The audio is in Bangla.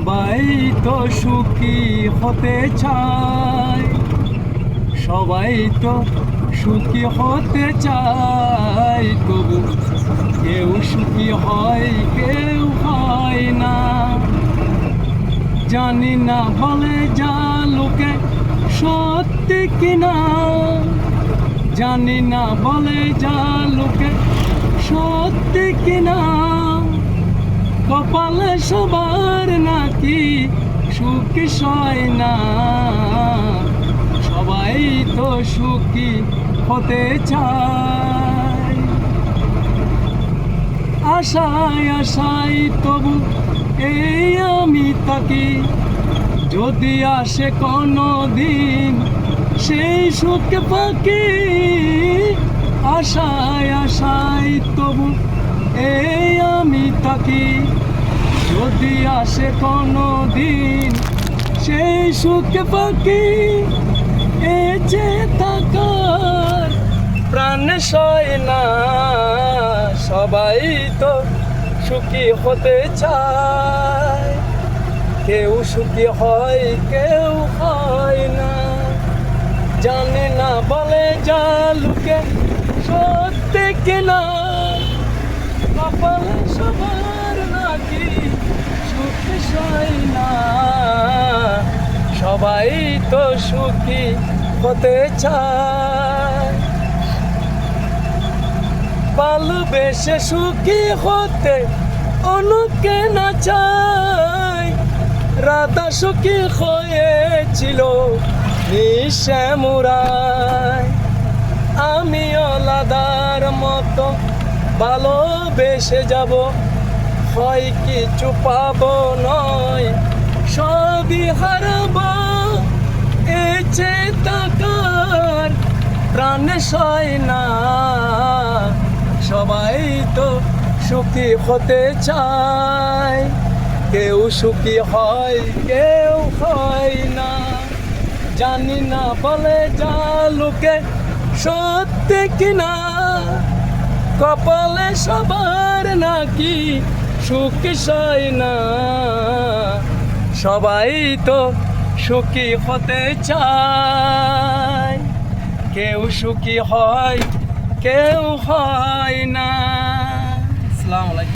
সবাই তো সুখী হতে চায়, সবাই তো সুখী হতে চায়, তবু কেউ সুখী হয় কেউ হয় না। জানি না বলে যা লোকে সত্যি কিনা, জানি না বলে যা লোকে সত্যি কিনা। কপালে সবার নাকি সুখী সয় না, সবাই তো সুখী হতে চায়। আশায় আশায় তবু এই আমি থাকি, যদি আসে কোনো দিন সেই সুখ পাখি। আশায় আশায় তবু এই আমি থাকি, যদি আসে কোনো দিন সেই সুখ পাখি। এ যে থাকার প্রাণ সয় না, সবাই তো সুখী হতে চায়, কেউ সুখী হয় কেউ হয় না। জানে না বলে যা লোকে সত্যি কিনা, কপালে সবার নাকি সুখী সয় না, সবাই তো সুখী হতে চায়। ভালোবেসে সুখী হতে অন্যকে না চায়, রাধা সুখী হয়েছিল নিঃশ্যামরায়। আমিও রাধার মতো ভালোবেসে যাব, হয় কিছু পাবো নয় সবই হারাবো। এই যে থাকার প্রাণ সয় না, সবাই তো সুখী হতে চায়, কেউ সুখী হয় কেউ হয় না। জানি না বলে যা লোকে সত্যি কিনা, কপালে সবার নাকি সুখী সয় না, সবাই তো সুখী হতে চায়, কেউ সুখী হয় কেউ হয় না। আসসালামু আলাইকুম।